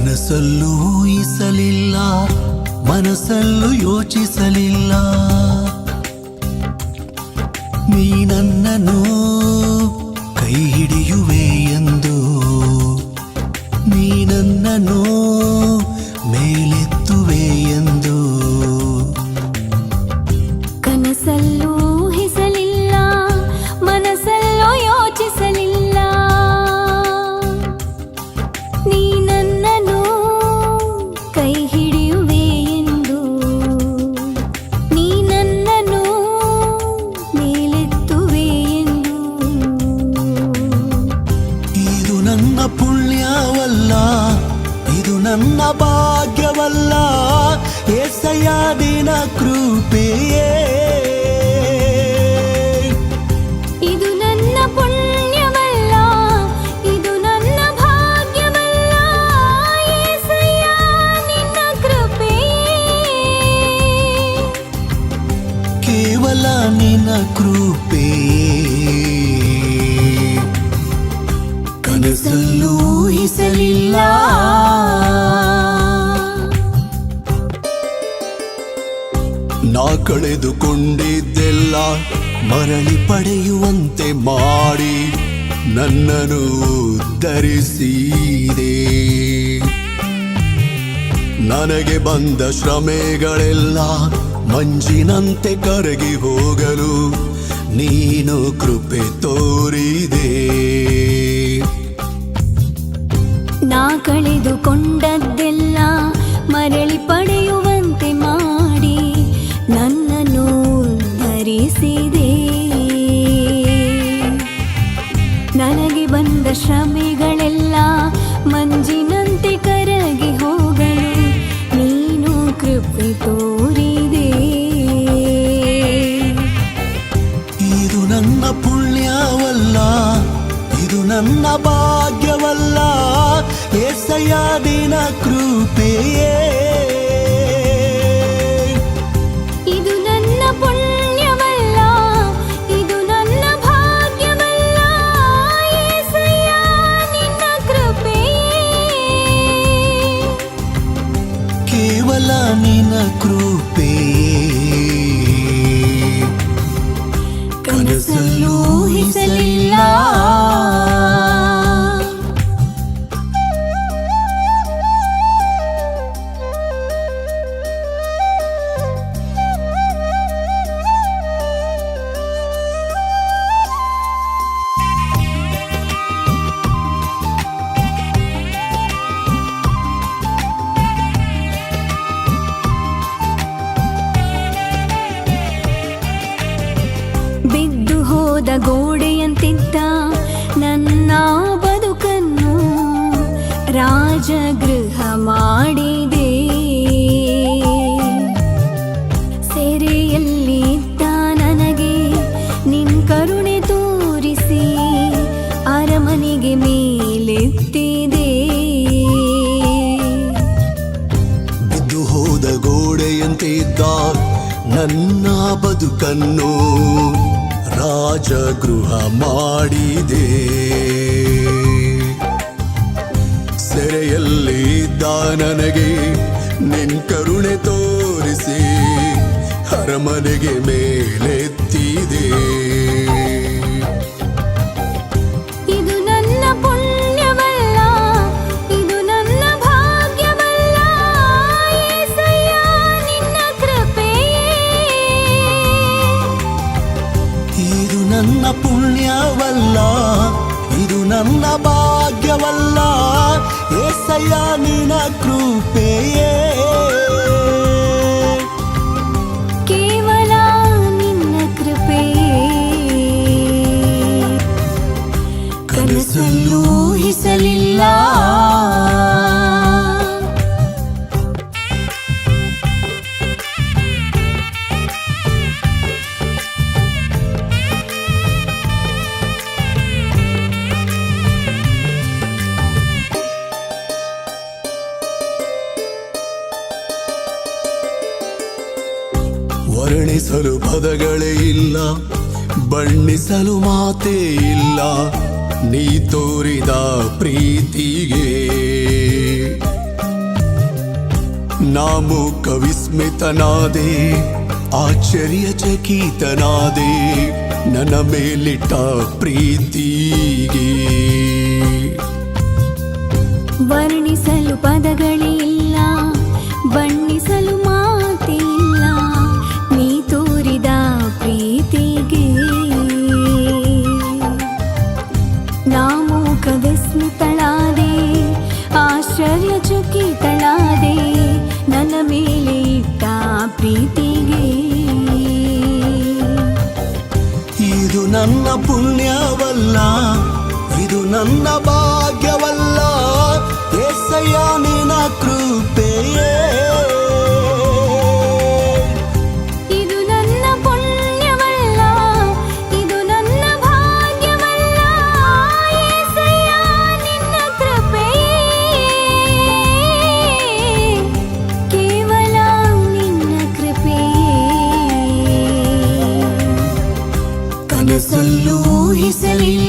ಕನಸಲ್ಲೂ ಊಹಿಸಲಿಲ್ಲ, ಮನಸ್ಸಲ್ಲೂ ಯೋಚಿಸಲಿಲ್ಲ, ನೀ ನನ್ನನ್ನು ಕೈ ಹಿಡಿಯುವೆ ಎಂದು, ನೀ ನನ್ನನ್ನು ಮೇಲೆತ್ತುವೆ ಎಂದು. ಕನಸಲ್ಲೂ ಊಹಿಸಲಿಲ್ಲ, ಮನಸ್ಸಲ್ಲೂ ಯೋಚಿಸಲಿಲ್ಲ, ನೀ ನನ್ನನ್ನು ಕೈ ಹಿಡಿಯುವೆ ಎಂದು, ನೀ ನನ್ನನ್ನು ಮೇಲೆತ್ತುವೆ ಎಂದು. ಇದು ನನ್ನ ಪುಣ್ಯವಲ್ಲ, ಇದು ನನ್ನ ಭಾಗ್ಯವಲ್ಲ, ಏಸಯ್ಯ ನಿನ್ನ ಕೃಪೆಯೇ. ಇದು ನನ್ನ ಪುಣ್ಯವಲ್ಲ, ಇದು ನನ್ನ ಭಾಗ್ಯವಲ್ಲ, ಏಸಯ್ಯ ನಿನ್ನ ಕೃಪೆಯೇ. ಕೇವಲ ನಿನ್ನ ಕೃಪೆಯೇ. ಕನಸಲ್ಲೂ ಊಹಿಸಲಿಲ್ಲ, ನಾ ಕಳೆದುಕೊಂಡಿದ್ದೆಲ್ಲ ಮರಳಿ ಪಡೆಯುವಂತೆ ಮಾಡಿ ನನ್ನನ್ನು ಉದ್ಧರಿಸಿದೆ. ನನಗೆ ಬಂದ ಶ್ರಮೆಗಳೆಲ್ಲ ಮಂಜಿನಂತೆ ಕರಗಿ ಹೋಗಲು ನೀನು ಕೃಪೆ ತೋರಿದೆ. ನಾ ಕಳೆದುಕೊಂಡದ್ದೆಲ್ಲ ಮರಳಿ ಪಡೆಯುವಂತೆ ಮಾಡಿ ನನ್ನನ್ನು ಉದ್ಧರಿಸಿದೆ. ನನಗೆ ಬಂದ ಶ್ರಮೆಗಳೆಲ್ಲ ಮಂಜಿನಂತೆ ಕರಗಿ ಹೋಗಲು ನೀನು ಕೃಪೆ ತೋರಿದೆ. ಇದು ನನ್ನ ಪುಣ್ಯವಲ್ಲ, ಇದು ನನ್ನ ಭಾಗ್ಯವಲ್ಲ, ಏಸಯ್ಯ ನಿನ್ನ ಕೃಪೆಯೇ. ಇದು ನನ್ನ ಪುಣ್ಯವಲ್ಲ, ಇದು ನನ್ನ ಭಾಗ್ಯವಲ್ಲ, ಏಸಯ್ಯ ನಿನ್ನ ಕೃಪೆಯೇ. ಕೇವಲ ನಿನ್ನ ಕೃಪೆಯೇ. ಕನಸಲ್ಲೂ ಊಹಿಸಲಿಲ್ಲ, ಬಿದ್ದು ಹೋದ ಗೋಡೆಯಂತಿದ್ದ ನನ್ನ ಬದುಕನ್ನು ರಾಜಗೃಹ ಮಾಡಿದೆ. ಸೆರೆಯಲ್ಲಿದ್ದ ನನಗೆ ನಿನ್ ಕರುಣೆ ತೋರಿಸಿ ಅರಮನೆಗೆ ಮೇಲೆತ್ತಿದೆ. ಬಿದ್ದು ಹೋದ ಗೋಡೆಯಂತಿದ್ದ ನನ್ನ ಬದುಕನ್ನು ರಾಜಗೃಹ ಮಾಡಿದೆ. ಸೆರೆಯಲ್ಲಿದ್ದ ನನಗೆ ನಿನ್ ಕರುಣೆ ತೋರಿಸಿ ಅರಮನೆಗೆ ಮೇಲೆತ್ತಿದೆ. ಇದು ನನ್ನ ಪುಣ್ಯವಲ್ಲ, ಇದು ನನ್ನ ಭಾಗ್ಯವಲ್ಲ, ಏಸಯ್ಯ ನಿನ್ನ ಕೃಪೆಯೇ. ಇದು ನನ್ನ ಪುಣ್ಯವಲ್ಲ, ಇದು ನನ್ನ ಭಾಗ್ಯವಲ್ಲ, ಏಸಯ್ಯ ನಿನ್ನ ಕೃಪೆಯೇ. ಕೇವಲ ನಿನ್ನ ಕೃಪೆಯೇ. ಕನಸಲ್ಲೂ ಊಹಿಸಲಿಲ್ಲ, ವರ್ಣಿಸಲು ಪದಗಳೇ ಇಲ್ಲ, ಬಣ್ಣಿಸಲು ಮಾತೇ ಇಲ್ಲ, ನೀ ತೋರಿದ ಪ್ರೀತಿಗೆ ನಾಮೂಕ ವಿಸ್ಮಿತನಾದೆ, ಆಶ್ಚರ್ಯಚಕಿತನಾದೆ ನನ್ನ ಮೇಲಿಟ್ಟ ಪ್ರೀತಿಗೆ. ವರ್ಣಿಸಲು ಪದಗಳೇ ಇಲ್ಲ, ಬಣ್ಣಿಸಲು ಮಾತೇ ಇಲ್ಲ, ನೀ ತೋರಿದ ಪ್ರೀತಿಗೆ. ನಾಮೂಕ ವಿಸ್ಮಿತಳಾದೆ, ಆಶ್ಚರ್ಯಚಕಿತಳಾದೆ ನನ್ನ ಮೇಲೆ ಇಟ್ಟ ಪ್ರೀತಿಗೆ. ಇದು ನನ್ನ ಪುಣ್ಯವಲ್ಲ, ಇದು ನನ್ನ ಭಾಗ್ಯವಲ್ಲ, ಏಸಯ್ಯ ನಿನ್ನ ಕೃಪೆಯೇ. ಇದು ನನ್ನ ಪುಣ್ಯವಲ್ಲ, ಇದು ನನ್ನ ಭಾಗ್ಯವಲ್ಲ, ಏಸಯ್ಯ ನಿನ್ನ ಕೃಪೆಯೇ. ಕೇವಲ ನಿನ್ನ ಕೃಪೆಯೇ. ಕನಸಲ್ಲೂ ಊಹಿಸಲಿಲ್ಲ,